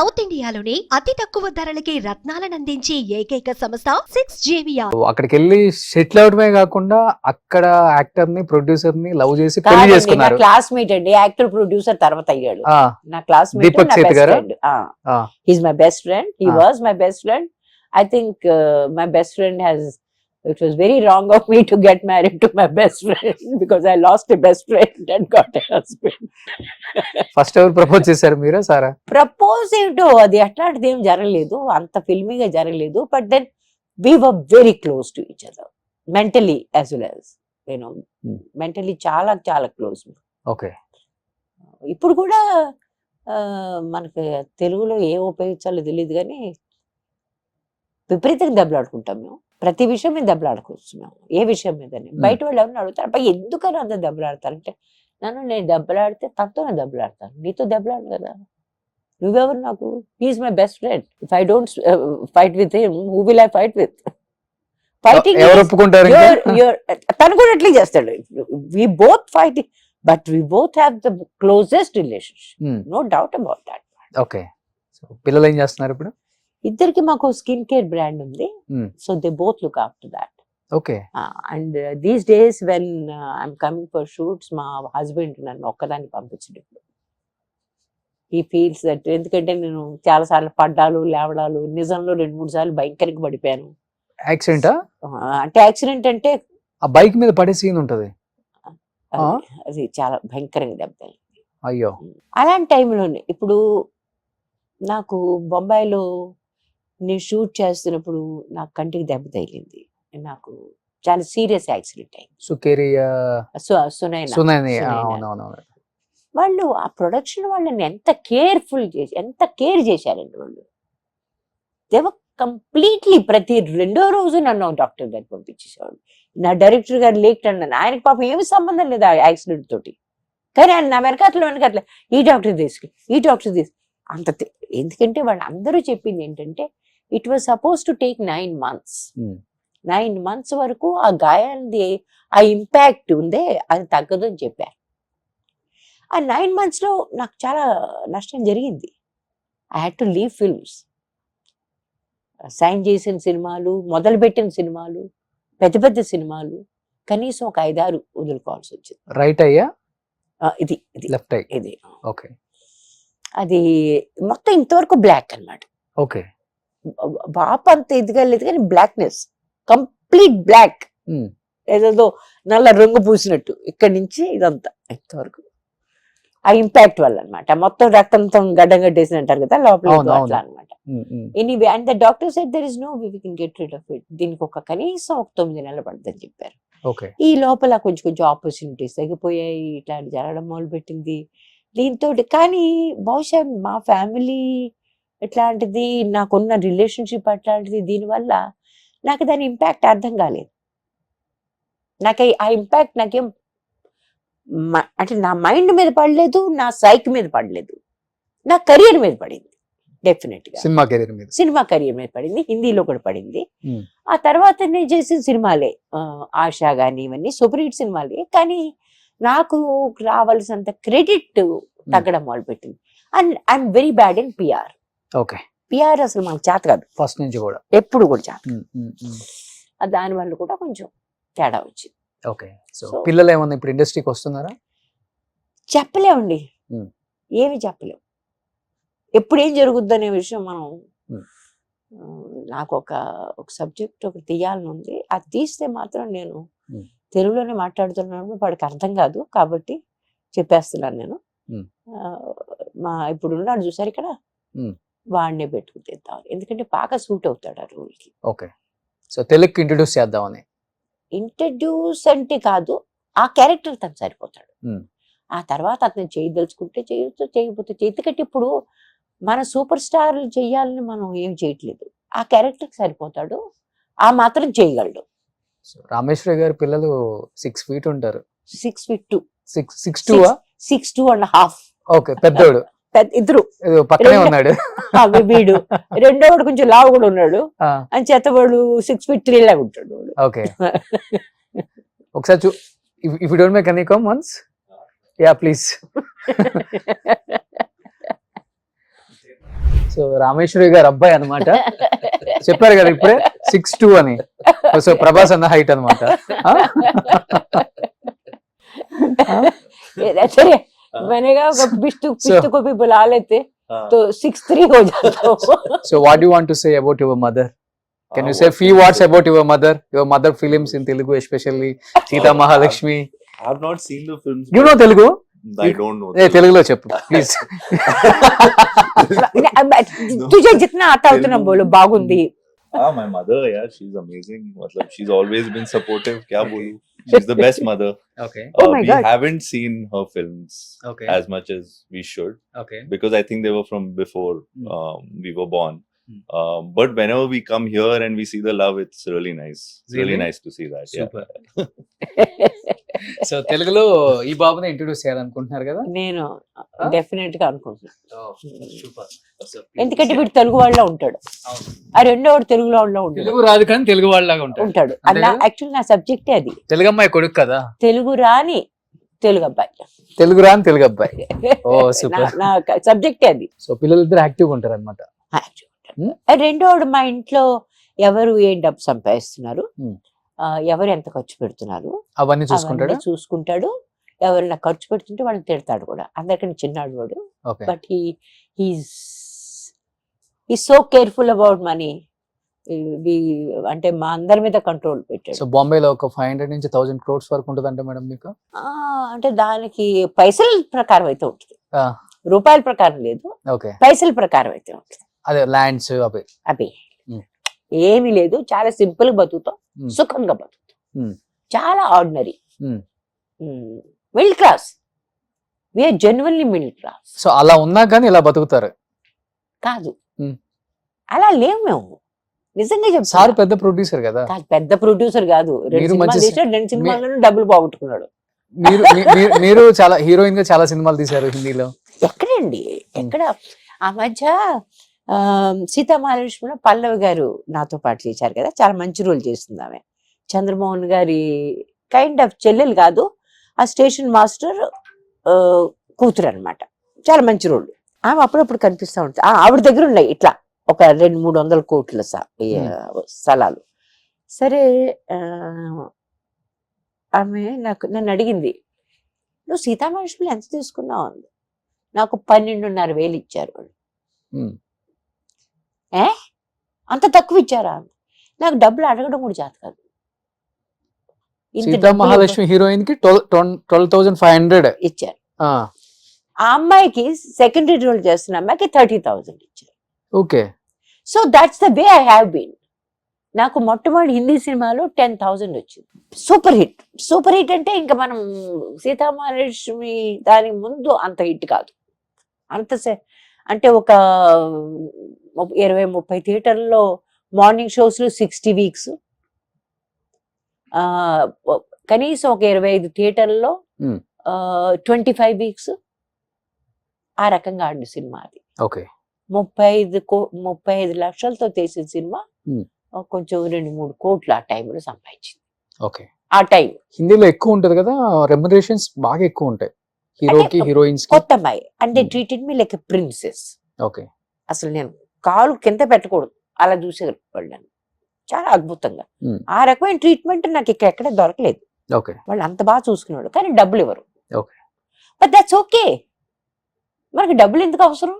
South ఇండియాలోని అతి తక్కువ ధరలకి రత్నాలను అందించే ఏకైక సంస్థ 6JVR. అక్కడికి వెళ్ళి సెటిల్ అవడమే కాకుండా అక్కడ యాక్టర్ ని ప్రొడ్యూసర్ ని లవ్ చేసి పెళ్లి కాదండి, నా చేసుకున్నారు. క్లాస్మేట్ అండి, యాక్టర్ ప్రొడ్యూసర్ తర్వాత అయ్యాడు. ఆ, నా క్లాస్మేట్, దీపక్ నా సేత్ బెస్ట్ గారా? ఫ్రెండ్. ఆ, he's my best friend, he Ah. Was my best friend. I think my best friend has, it was very wrong of me to get married to my best friend because I last a best friend and got a husband. First ఎవరు propose చేశారు, మీరా సారా? Propose ఏంటో అది అట్లాంటిది ఏం జరగలేదు, అంత ఫిల్మీగా జరగలేదు. But then we were very close to each other mentally as well as you know, mentally చాలా చాలా క్లోజ్. ఓకే. ఇప్పుడు కూడా మనకి తెలుగులో ఏం ఉపయోగించాలో తెలియదు కానీ విపరీతంగా దెబ్బలాడుకుంటాం మేము. ప్రతి విషయం మీద దెబ్బలాడుకోవచ్చు మేము, ఏ విషయం మీదని. బయట వాళ్ళు ఎవరిని అడుగుతారు, అబ్బాయి ఎందుకని అంత దెబ్బలాడతారంటే, నేను దెబ్బలాడితే తనతోనే దెబ్బలాడతాను, నీతో దెబ్బలాడు కదా, నువ్వెవరు నాకు. He is my best friend. If I don't fight with him, who will I fight with? Fighting ఎవరు ఒప్పుకుంటారు ఇంకా? తను కూడా ఎట్లా చేస్తాడు. We both fighting, but we both have the closest relationship, no doubt about that. Okay. So పిల్లలు ఏం చేస్తున్నారు ఇప్పుడు? ఇద్దరికి మాకు స్కిన్ కేర్ బ్రాండ్ ఉంది, Hmm. So they both look after that. Okay. And these days when I'm coming for shoots, మా husband నన్ను ఒక్కదాన్ని పంపించడు ఇప్పుడు. ఈ ఫీల్స్ దట్, ఎందుకంటే నేను చాలా సార్లు పడ్డాలు లేవడాలు, నిజంలో 2-3 సార్లు భయంకరంగా పడిపోయాను. యాక్సిడెంటా? అంటే యాక్సిడెంట్ అంటే ఆ బైక్ మీద పడే సీన్ ఉంటది. అది చాలా భయంకరంగా దెబ్బతాయి. అయ్యో. అలాంటి టైంలోనే ఇప్పుడు నాకు బొంబాయిలో నేను షూట్ చేస్తున్నప్పుడు నాకు కంటికి దెబ్బ తగిలింది. నాకు చాలా సీరియస్ యాక్సిడెంట్ అయింది. సుకేరియా సునైనా సునైని. సునైనా. అవునవునవును. వాళ్ళు ఆ ప్రొడక్షన్ వాళ్ళని ఎంత కేర్ఫుల్ చేసి, ఎంత కేర్ చేశారండి వాళ్ళు. దేవ కంప్లీట్లీ ప్రతి 2వ రోజు నన్ను డాక్టర్ దగ్గర పంపించేసేవాడు. నా డైరెక్టర్ గారు లేట్ అన్నాను, ఆయనకి పాపం ఏమి సంబంధం లేదు ఆ యాక్సిడెంట్ తోటి, కానీ ఆయన నా వెనకాతల ఈ డాక్టర్ తీసుకు, ఈ డాక్టర్ తీసుకు అంత ఎందుకంటే వాళ్ళు అందరూ చెప్పింది ఏంటంటే, it was suppose to take 9 months. 9 months వరకు ఆ గాయాలది ఆ ఇంపాక్ట్ ఉందే అది తగ్గదు అని చెప్పారు. ఆ 9 months లో నాకు చాలా నష్టం జరిగింది. I had to leave films. Sign చేసిన సినిమాలు, మొదలుపెట్టిన సినిమాలు, పెద్ద పెద్ద సినిమాలు కనీసం ఒక 5-6 వదులుకోవాల్సి వచ్చింది. రైట్ అయ్యా? ఇది ఇది లెఫ్ట్ అయ్యి. ఇది ఓకే. అది మొత్తం ఇంతవరకు బ్లాక్ అన్నమాట. ఓకే. వాపు అంత ఇదిగా లేదు కానీ బ్లాక్నెస్, కంప్లీట్ బ్లాక్, ఏదేదో నల్ల రంగు పూసినట్టు ఇక్కడి నుంచి ఇదంతా ఇంతవరకు ఆ ఇంపాక్ట్ వల్ల అనమాట. మొత్తం రక్తంతో గడ్డం కట్టేసి అంటారు కదా లోపల, అట్లా అనమాట. Anyway, and the doctor said there is no way we can get rid of it. దీనికి కనీసం 9 నెలలు పడుతుందని చెప్పారు. ఓకే. ఈ లోపల కొంచెం కొంచెం ఆపర్చునిటీస్ తగ్గిపోయాయి, ఇట్లాంటి జరగడం మొదలు పెట్టింది దీంతో. కానీ బహుశా మా ఫ్యామిలీ ఎట్లాంటిది, నాకున్న రిలేషన్షిప్ అట్లాంటిది, దీనివల్ల నాకు దాని ఇంపాక్ట్ అర్థం కాలేదు. నాకు ఆ ఇంపాక్ట్ నాకేం అంటే నా మైండ్ మీద పడలేదు, నా సైక్ మీద పడలేదు, నా కెరియర్ మీద పడింది. డెఫినెట్ గా సినిమా కెరీర్ మీద, సినిమా కెరియర్ మీద పడింది, హిందీలో కూడా పడింది. Hmm. ఆ తర్వాత నేను చేసిన సినిమాలే ఆశా గాని ఇవన్నీ సూపర్ హిట్ సినిమాలే, కానీ నాకు రావాల్సినంత క్రెడిట్ తగ్గడం మొదలుపెట్టింది. And I'm very bad in PR. Okay. PR అసలు మనకు చేత కాదు ఫస్ట్ నుంచి కూడా, ఎప్పుడు కూడా చేత. దానివల్ల కూడా కొంచెం తేడా వచ్చింది. ఓకే. సో పిల్లలు ఏమన్నా ఇప్పుడు ఇండస్ట్రీకి వస్తున్నారా? చెప్పలేమండి, Hmm. ఏమి చెప్పలేం. ఎప్పుడు ఏం జరుగుద్ది అనే విషయం మనం, నాకు ఒక సబ్జెక్ట్ ఒకటి తీయాలని ఉంది. అది తీస్తే మాత్రం నేను తెలుగులోనే మాట్లాడుతున్నాను, వాడికి అర్థం కాదు కాబట్టి చెప్పేస్తున్నాను నేను. మా ఇప్పుడు ఉన్నాడు చూసారు ఇక్కడ, వాడినే పెట్టుకుని తీద్దాం, ఎందుకంటే బాగా సూట్ అవుతాడు ఆ రోల్కి. ఓకే. సో తెలుగుకి ఇంట్రడ్యూస్ చేద్దామని. ఇంట్రడ్యూస్ అంటే కాదు, ఆ క్యారెక్టర్ తను సరిపోతాడు. ఆ తర్వాత అతను చేయదలుచుకుంటే చేయొచ్చు, చేయకపోతే ఎందుకంటే ఇప్పుడు మన సూపర్ స్టార్లు చెయ్యాలని మనం ఏం చేయట్లేదు, ఆ క్యారెక్టర్కి సరిపోతాడు, ఆ మాత్రం చేయగలడు. రామేశ్వరి గారి పిల్లలు 6 feet ఉంటారు. 6 feet 2. 6'2"? 6'2.5". ఓకే. పెద్దోడు ఇద్దరు పక్కనే ఉన్నాడు. వీడు రెండోవాడు కొంచెం లావు కూడా ఉన్నాడు, అని చేతవాడు 6 feet 3 లాగా ఉంటాడు. ఓకే. ఒకసారి if you don't make any come once. Yeah please. So Rameshwari గారు అబ్బాయి అన్నమాట. చెప్పారు కదా ఇప్పుడే 6'2" అని. సో ప్రభాస్ అన్న హైట్ అనమాట. सर मैंने कहा पिस्तू को भी बुला लेते तो 6'3" हो जाता. So what do you want to say about your mother? Can you say few words about your mother films in Telugu, especially Sita Mahalakshmi? I have not seen the films. You know Telugu? I don't know. ఏ తెలుగులో చెప్పు please. तुझे जितना आता है उतना बोलो. बागुंदी. My mother, yeah, she's amazing. मतलब she's always been supportive. क्या बोलूं? She's the best mother. Okay. Oh my we God. haven't seen her films Okay. as much as we should Okay. because I think they were from before we were born. Hmm. But whenever we come here and we see the love, it's really nice. It's really Really? nice to see that. Yeah. Super. So తెలుగులో ఈ బాబుని introduce చేయాలనుకుంటున్నారు కదా? నేను definite గా అనుకుంటున్నా. Super. ఎందుకంటే వీడు తెలుగు వాళ్ళ ఉంటాడు, ఆ రెండో వాడు తెలుగు వాళ్ళలో ఉంటాడు. తెలుగు రాదు కానీ తెలుగు వాళ్ళలాగా ఉంటాడు. ఉంటాడు. అంతే కదా? యాక్చువల్లీ నా సబ్జెక్టే అది. తెలుగు అమ్మాయి కొడుకు కదా? తెలుగు రాని తెలుగు అబ్బాయి. తెలుగు రాని తెలుగు అబ్బాయి. ఓ సూపర్. నా సబ్జెక్టే అది. సో పిల్లలిద్దరు యాక్టివ్గా ఉంటారు అనమాట. రెండోడు మా ఇంట్లో ఎవరు ఏం డబ్బు సంపాదిస్తున్నారు, Hmm. ఎవరు ఎంత ఖర్చు పెడుతున్నారు అవన్నీ చూసుకుంటాడు. అవన్నీ చూసుకుంటాడు. ఎవరైనా ఖర్చు పెడుతుంటే వాళ్ళని తిడతాడు కూడా. అందరికన్నా చిన్నాడు వాడు. Okay. But he's so careful about money. అంటే మా అందరి మీద కంట్రోల్ పెట్టాడు. సో బాంబేలో ఒక 500 నుంచి 1000 crores వరకు ఉంటుందంటే మేడం మీకు? అంటే దానికి పైసల ప్రకారం అయితే ఉంటుంది, ఆ, రూపాయల ప్రకారం లేదు, ఓకే. పైసల ప్రకారం అయితే ఉంటుంది. అదే ల్యాండ్స్ అవి. అవి Hmm. ఏమీ లేదు, చాలా సింపుల్ గా బతుకుతాం, Hmm. సుఖంగా బతుకుతాం. Hmm. చాలా ordinary, Hmm. Middle class. We're genuinely middle class. So అలా ఉన్నా కానీ ఇలా బతుకుతారు. కాదు, Hmm. అలా లేవు మేము. నిజంగా సార్ చెప్తాను. పెద్ద ప్రొడ్యూసర్ కదా? కాదు, పెద్ద ప్రొడ్యూసర్ కాదు. రెండు మీరు సినిమాలు మంచి తీసాడు, రెండు సినిమాలను డబ్బులు పోగొట్టుకున్నాడు. మీరు మీరు చాలా హీరోయిన్ గా చాలా సినిమాలు తీశారు హిందీలో. ఎక్కడండి, ఎక్కడ? ఆ మధ్య సీతామహాలక్ష్మిలో పల్లవి గారు నాతో పాటు చేశారు కదా, చాలా మంచి రోల్ చేస్తుంది ఆమె. చంద్రమోహన్ గారి కైండ్ ఆఫ్ చెల్లెలు కాదు, ఆ స్టేషన్ మాస్టర్ కూతురు అనమాట. చాలా మంచి రోల్. ఆమె అప్పుడప్పుడు కనిపిస్తూ ఉంటుంది. ఆవిడ దగ్గర ఉన్నాయి ఇట్లా ఒక 200-300 కోట్ల స్థలాలు. సరే, ఆమె నన్ను అడిగింది, నువ్వు సీతామహాలక్ష్మిలో ఎంత తీసుకున్నావు అంది. నాకు 12,500 ఇచ్చారు వాళ్ళు. Hmm. అంత తక్కువ ఇచ్చారా? నాకు డబ్బులు అడగడం కూడా చేత కాదు. ఇంత సీతా డబ్బులు మహాలక్ష్మి హీరోయిన్ కి 12,500 ఇచ్చారు. ఆ అమ్మాయికి సెకండరీ రోల్ చేస్తున్న అమ్మాయికి 30,000 ఇచ్చారు. Okay. So that's the way I have been. నాకు మొట్టమొదటి హిందీ సినిమాలో 10,000 వచ్చింది. Super hit. సూపర్ హిట్ అంటే ఇంకా మనం సీతామహాలక్ష్మి దాని ముందు అంత హిట్ కాదు. అంటే ఒక 20-30 థియేటర్లో మార్నింగ్ షోస్ 60 వీక్స్, కనీసం ఒక 25 థియేటర్లో 25 వీక్స్, ఆ రకంగా ఆడిన సినిమా అది. ఓకే. 35 లక్షలతో చేసిన సినిమా కొంచెం 2-3 కోట్లు ఆ టైంలో సంపాదించింది. ఓకే. ఆ టైం హిందీలో ఎక్కువ ఉంటది కదా, రెమ్యునరేషన్స్ బాగా ఎక్కువ ఉంటాయి హీరోకి హీరోయిన్స్ కి. కొత్త అమ్మాయి and they treated me like a princess. Okay. అసలు నేను కాలు కింద పెట్టకూడదు, అలా చూసేవాళ్ళు నన్ను చాలా అద్భుతంగా. ఆ రకమైన ట్రీట్మెంట్ నాకు ఎక్కడ దొరకలేదు. ఓకే. వాళ్ళు అంత బాగా చూసుకునేవాడు, కానీ డబ్బులు ఇవ్వరు. ఓకే. But that's okay. మనకి డబ్బులు ఎందుకు అవసరం?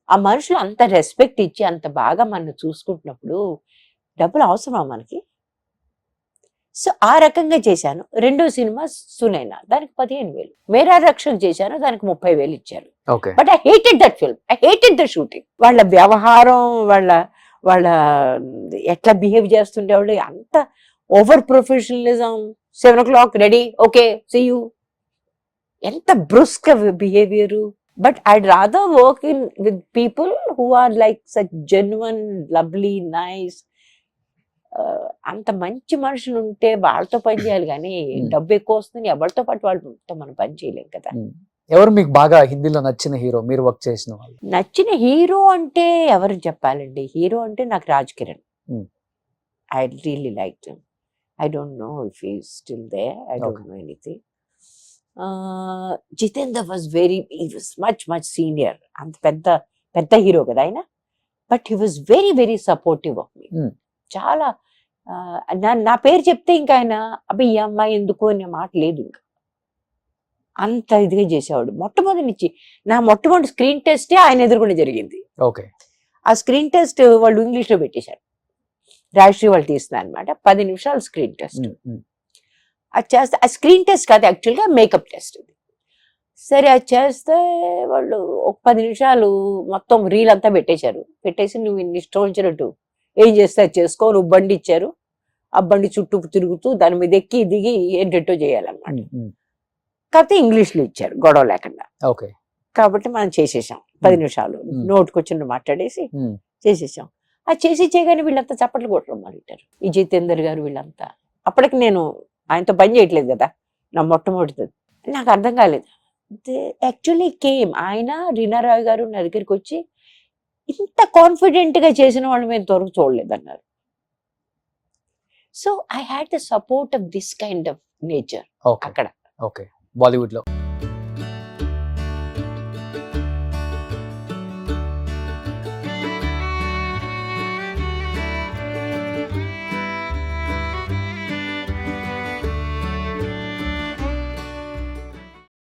ఆ మనుషులు అంత రెస్పెక్ట్ ఇచ్చి అంత బాగా మనం చూసుకుంటున్నప్పుడు డబ్బులు అవసరమా మనకి? సో ఆ రకంగా చేశాను. రెండో సినిమా సునైనా, దానికి 15,000. మేరా రక్షక్ చేశాను, దానికి 30,000 ఇచ్చారు. Okay. But I hated that film. I hated the shooting. వాళ్ళ వ్యవహారం, వాళ్ళ ఎట్లా బిహేవ్ చేస్తుండేవాళ్ళు, అంత over professionalism. 7 o'clock ready, okay, see you. ఎంత brusque behaviour. But I'd rather work with people who are like such genuine, lovely, nice. అంత మంచి మనుషులు ఉంటే వాళ్ళతో పని చేయాలి, కానీ డబ్బు ఎక్కువ వస్తుంది ఎవరితో పాటు వాళ్ళతో మనం పని చేయలేం కదా. ఎవరు మీకు బాగా హిందీలో నచ్చిన హీరో మీరు వర్క్ చేసిన వాళ్ళు? నచ్చిన హీరో అంటే ఎవరు చెప్పాలండి? హీరో అంటే నాకు Raj Kiran. I really like him. I don't know if he is still there. I don't know anything. Jeetendra was much senior. అంత పెద్ద పెద్ద హీరో కదా ఆయన, but he was very very supportive of me. Hmm. చాలా నా పేరు చెప్తే ఇంకా ఆయన అబ్బాయి ఈ అమ్మాయి ఎందుకు అనే మాట లేదు, ఇంకా అంత ఇదిగా చేసేవాడు. మొట్టమొదటి నుంచి నా మొట్టమొదటి స్క్రీన్ టెస్టే ఆయన ఎదురుకుండా జరిగింది. ఓకే. ఆ స్క్రీన్ టెస్ట్ వాళ్ళు ఇంగ్లీష్లో పెట్టేశారు, రాజశ్రీ వాళ్ళు తీస్తున్నారు అనమాట. 10 నిమిషాలు స్క్రీన్ టెస్ట్. అది చేస్తే ఆ స్క్రీన్ టెస్ట్ కాదు, యాక్చువల్గా మేకప్ టెస్ట్. సరే అది చేస్తే వాళ్ళు ఒక 10 నిమిషాలు మొత్తం రీల్ అంతా పెట్టేశారు. పెట్టేసి నువ్వు ఇన్ని ఇష్టం వచ్చినట్టు ఏం చేస్తే అది చేసుకో, నువ్వు బండి ఇచ్చారు, ఆ బండి చుట్టూ తిరుగుతూ దాని మీద ఎక్కి దిగి ఏంటో చేయాలన్నమాట. కాకపోతే ఇంగ్లీష్లో ఇచ్చారు గొడవ లేకుండా. ఓకే. కాబట్టి మనం చేసేసాం 10 నిమిషాలు నోటుకు వచ్చిన మాట్లాడేసి చేసేసాం. అది చేసి చేయగానే వీళ్ళంతా చప్పట్లు కొట్టడం మొదలెట్టారు. ఈ జితేందర్ గారు వీళ్ళంతా. అప్పటికి నేను ఆయనతో పని చేయట్లేదు కదా, నా మొట్టమొదటిది. నాకు అర్థం కాలేదు. యాక్చువల్లీ కేమ్ ఆయన రీనారాయ్ గారు నా దగ్గరికి వచ్చి ఇంత కాన్ఫిడెంట్ గా చేసిన వాళ్ళు మేము త్వరగా చూడలేదు అన్నారు. So I had the support of this kind of nature okay. అక్కడ. ఓకే. బాలీవుడ్ లో